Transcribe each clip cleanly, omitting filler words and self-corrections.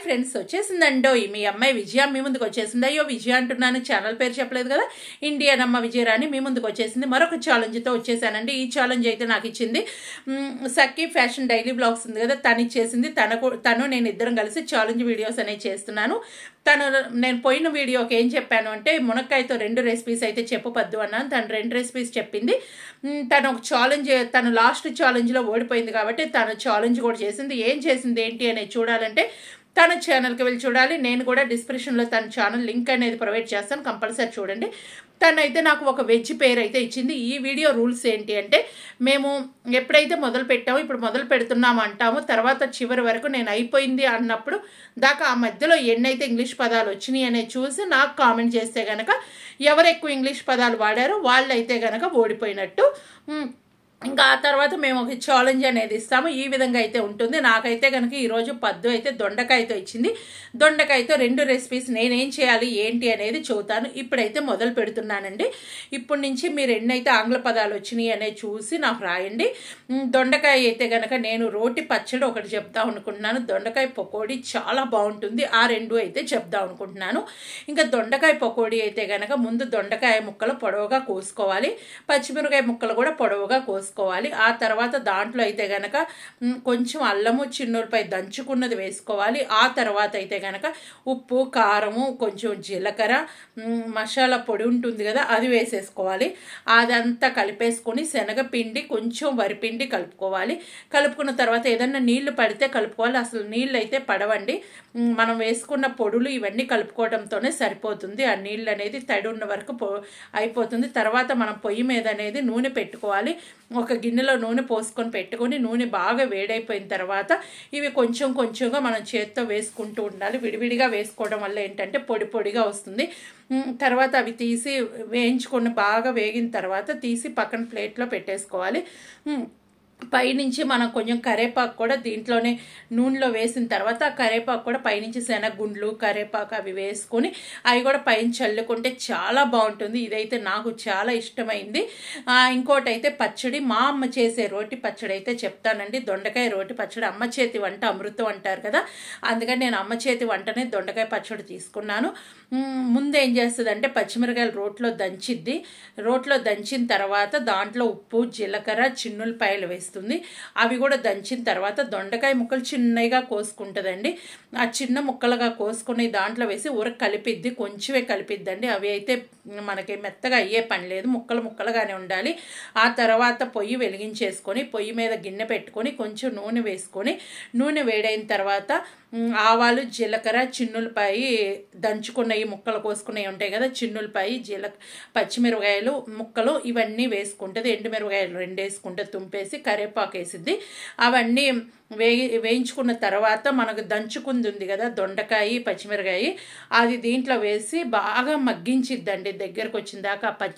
Friends, వచ్చేసిందండో మీ అమ్మాయి విజయ మీ ముందుకు వచ్చేసింది. అయ్యో విజయ అంటున్నాను, ఛానల్ పేరు చెప్పలేదు కదా. ఇండియన్ అమ్మ విజయరాణి మీ ముందుకు వచ్చేసింది. మరొక ఛాలెంజ్తో వచ్చేసానండి. ఈ ఛాలెంజ్ అయితే నాకు ఇచ్చింది సఖీ ఫ్యాషన్ డైలీ బ్లాగ్స్ ఉంది కదా, తను ఇచ్చేసింది. తను నేను ఇద్దరం కలిసి ఛాలెంజ్ వీడియోస్ అనేవి చేస్తున్నాను. నేను పోయిన వీడియోకి ఏం చెప్పాను అంటే, మునక్కాయతో 2 రెసిపీస్ అయితే చెప్పపద్దు అన్నాను. తను 2 రెసిపీస్ చెప్పింది. తను ఒక ఛాలెంజ్, తను లాస్ట్ ఛాలెంజ్లో ఓడిపోయింది కాబట్టి తను ఛాలెంజ్ కూడా చేసింది. ఏం చేసింది ఏంటి అనేది చూడాలంటే తన ఛానల్కి వెళ్ళి చూడాలి. నేను కూడా డిస్క్రిప్షన్లో తన ఛానల్ లింక్ అనేది ప్రొవైడ్ చేస్తాను, కంపల్సరీ చూడండి. తనైతే నాకు ఒక వెజ్ పేరు అయితే ఇచ్చింది. ఈ వీడియో రూల్స్ ఏంటి అంటే, మేము ఎప్పుడైతే మొదలు పెట్టామో, ఇప్పుడు మొదలు పెడుతున్నాము అంటాము, తర్వాత చివరి వరకు నేను అయిపోయింది అన్నప్పుడు దాకా ఆ మధ్యలో ఎన్నైతే ఇంగ్లీష్ పదాలు వచ్చినాయి అనేది చూసి నాకు కామెంట్ చేస్తే కనుక ఎవరు ఎక్కువ ఇంగ్లీష్ పదాలు వాడారో వాళ్ళైతే కనుక ఓడిపోయినట్టు. ఇంకా ఆ తర్వాత మేము ఒక ఛాలెంజ్ అనేది ఇస్తాము. ఈ విధంగా అయితే ఉంటుంది. నాకైతే కనుక ఈరోజు పద్దు అయితే దొండకాయతో ఇచ్చింది. దొండకాయతో 2 రెసిపీస్ నేనేం చేయాలి ఏంటి అనేది చెబుతాను. ఇప్పుడైతే మొదలు పెడుతున్నానండి. ఇప్పటి నుంచి మీరు ఎన్నైతే ఆంగ్ల పదాలు వచ్చినాయి అనేది చూసి నాకు రాయండి. దొండకాయ అయితే కనుక నేను రోటి పచ్చడి ఒకటి చెప్దాం అనుకుంటున్నాను. దొండకాయ పకోడీ చాలా బాగుంటుంది. ఆ 2 అయితే చెప్దాం అనుకుంటున్నాను. ఇంకా దొండకాయ పకోడీ అయితే కనుక ముందు దొండకాయ ముక్కలు పొడవుగా కోసుకోవాలి. పచ్చిమిరకాయ ముక్కలు కూడా పొడవుగా కోసుకోవాలి. ఆ తర్వాత దాంట్లో అయితే గనక కొంచెం అల్లము చిన్నులపై దంచుకున్నది వేసుకోవాలి. ఆ తర్వాత అయితే గనక ఉప్పు, కారము, కొంచెం జీలకర్ర, మసాలా పొడి ఉంటుంది కదా, అది వేసేసుకోవాలి. అదంతా కలిపేసుకొని శనగపిండి, కొంచెం వరిపిండి కలుపుకోవాలి. కలుపుకున్న తర్వాత ఏదన్నా నీళ్లు పడితే కలుపుకోవాలి. అసలు నీళ్ళు అయితే పడవండి. మనం వేసుకున్న పొడులు ఇవన్నీ కలుపుకోవడంతోనే సరిపోతుంది. ఆ నీళ్ళు అనేది తడి ఉన్న వరకు అయిపోతుంది. తర్వాత మనం పొయ్యి మీద అనేది నూనె పెట్టుకోవాలి. ఒక గిన్నెలో నూనె పోసుకొని పెట్టుకొని నూనె బాగా వేడైపోయిన తర్వాత ఇవి కొంచెం కొంచెంగా మనం చేత్తో వేసుకుంటూ ఉండాలి. విడివిడిగా వేసుకోవడం వల్ల ఏంటంటే పొడి పొడిగా వస్తుంది. తర్వాత అవి తీసి వేయించుకొని బాగా వేగిన తర్వాత తీసి పక్కన ప్లేట్లో పెట్టేసుకోవాలి. పైనుంచి మనం కొంచెం కరేపాకు కూడా దీంట్లోనే నూనెలో వేసిన తర్వాత ఆ కరేపాకు కూడా పైనుంచి శనగగుండ్లు, కరేపాకు అవి వేసుకొని అవి కూడా పైన చల్లుకుంటే చాలా బాగుంటుంది. ఇదైతే నాకు చాలా ఇష్టమైంది. ఇంకోటి అయితే పచ్చడి, మా అమ్మ చేసే రోటి పచ్చడి అయితే చెప్తానండి. దొండకాయ రోటి పచ్చడి అమ్మ చేతి వంట అమృతం అంటారు కదా, అందుకని నేను అమ్మ చేతి వంటనే దొండకాయ పచ్చడి తీసుకున్నాను. ముందు ఏం చేస్తుందంటే పచ్చిమిరకాయలు రోట్లో దంచిద్ది. రోట్లో దంచిన తర్వాత దాంట్లో ఉప్పు, జీలకర్ర, చిన్నులపాయలు వేస్తుంది. అవి కూడా దంచిన తర్వాత దొండకాయ ముక్కలు చిన్నగా కోసుకుంటుందండి. ఆ చిన్న ముక్కలుగా కోసుకుని దాంట్లో వేసి ఊరకు కలిపిద్ది. కొంచెమే కలిపిద్దండి. అవి అయితే మనకి మెత్తగా అయ్యే పని లేదు, ముక్కలు ముక్కలుగానే ఉండాలి. ఆ తర్వాత పొయ్యి వెలిగించేసుకొని పొయ్యి మీద గిన్నె పెట్టుకొని కొంచెం నూనె వేసుకొని నూనె వేడైన తర్వాత ఆవాలు, జీలకర్ర, చిన్నులపాయి దంచుకున్నవి ముక్కలు కోసుకున్నవి ఉంటాయి కదా, చిన్నులపాయి, పచ్చిమిరపకాయలు ముక్కలు ఇవన్నీ వేసుకుంటుంది. ఎండుమిరపకాయలు 2 వేసుకుంటుంది, తుంపేసి కరివేపాకు వేసిద్ది. అవన్నీ వేయించుకున్న తర్వాత మనకు దంచుకుంది ఉంది కదా దొండకాయ, పచ్చిమిరకాయ, అది దీంట్లో వేసి బాగా మగ్గించిద్దండి. దగ్గరకు వచ్చిన దాకా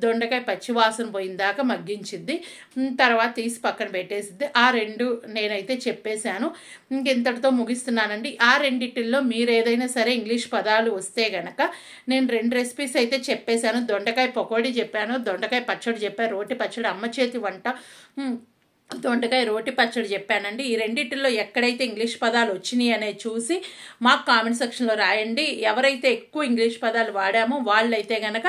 దొండకాయ పచ్చి వాసన పోయిన దాకా మగ్గించిద్ది. తర్వాత తీసి పక్కన పెట్టేసిద్ది. ఆ 2 నేనైతే చెప్పేశాను. ఇంకెంతటితో ముగిస్తున్నానండి. ఆ 2 మీరు ఏదైనా సరే ఇంగ్లీష్ పదాలు వస్తే గనక నేను 2 రెసిపీస్ అయితే చెప్పేశాను. దొండకాయ పకోడీ చెప్పాను, దొండకాయ పచ్చడి చెప్పాను, రోటి పచ్చడి అమ్మ చేతి వంట దొండకాయ రోటి పచ్చడి చెప్పానండి. ఈ 2 ఎక్కడైతే ఇంగ్లీష్ పదాలు వచ్చినాయి అనేది చూసి మాకు కామెంట్ సెక్షన్లో రాయండి. ఎవరైతే ఎక్కువ ఇంగ్లీష్ పదాలు వాడామో వాళ్ళైతే కనుక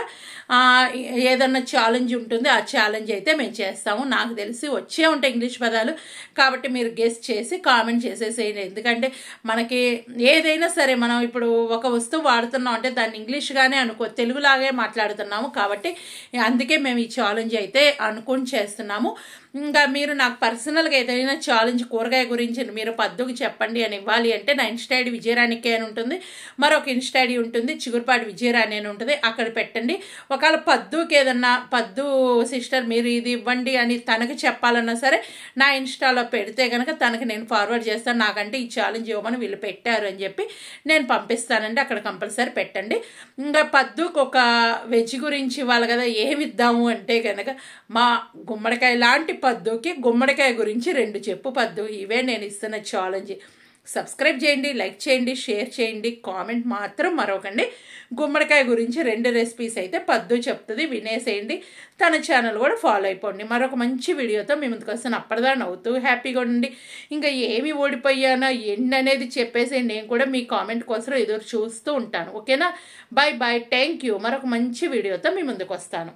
ఏదన్నా ఛాలెంజ్ ఉంటుంది, ఆ ఛాలెంజ్ అయితే మేము చేస్తాము. నాకు తెలిసి వచ్చే ఉంటాయి ఇంగ్లీష్ పదాలు, కాబట్టి మీరు గెస్ చేసి కామెంట్ చేసేసేయండి. ఎందుకంటే మనకి ఏదైనా సరే మనం ఇప్పుడు ఒక వస్తువు వాడుతున్నాం అంటే దాన్ని ఇంగ్లీష్గానే తెలుగులాగే మాట్లాడుతున్నాము. కాబట్టి అందుకే మేము ఈ ఛాలెంజ్ అయితే అనుకుని చేస్తున్నాము. ఇంకా మీరు నాకు పర్సనల్గా ఏదైనా ఛాలెంజ్ కూరగాయ గురించి మీరు పద్దుకి చెప్పండి అని ఇవ్వాలి అంటే నా ఇన్స్టా ఐడి విజయరాణికే అని ఉంటుంది. మరొక ఇన్స్టా ఐడి ఉంటుంది చిగురుపాటి విజయరాణి అని ఉంటుంది, అక్కడ పెట్టండి. ఒకవేళ పద్దుకి ఏదన్నా పద్దు సిస్టర్ మీరు ఇది ఇవ్వండి అని తనకు చెప్పాలన్నా సరే నా ఇన్స్టాలో పెడితే కనుక తనకి నేను ఫార్వర్డ్ చేస్తాను. నాకంటే ఈ ఛాలెంజ్ ఇవ్వమని వీళ్ళు పెట్టారు అని చెప్పి నేను పంపిస్తానండి. అక్కడ కంపల్సరీ పెట్టండి. ఇంకా పద్దుకు ఒక వెజ్ గురించి ఇవ్వాలి కదా, ఏమి ఇద్దాము అంటే కనుక మా గుమ్మడికాయ లాంటి పద్దుకి గుమ్మడికాయ గురించి 2 చెప్పు పద్దు. ఇవే నేను ఇస్తున్న ఛాలెంజ్. సబ్స్క్రైబ్ చేయండి, లైక్ చేయండి, షేర్ చేయండి, కామెంట్ మాత్రం మరొకండి. గుమ్మడికాయ గురించి 2 రెసిపీస్ అయితే పద్దు చెప్తుంది, వినేసేయండి. తన ఛానల్ కూడా ఫాలో అయిపోండి. మరొక మంచి వీడియోతో మీ ముందుకు వస్తాను. అప్పటిదా నవ్వుతూ హ్యాపీగా ఉండండి. ఇంకా ఏమి ఓడిపోయానా ఎన్ని అనేది చెప్పేసేయండి. నేను కూడా మీ కామెంట్ కోసం ఎదురు చూస్తూ ఉంటాను. ఓకేనా? Bye bye, thank you. మరొక మంచి వీడియోతో మీ ముందుకు వస్తాను.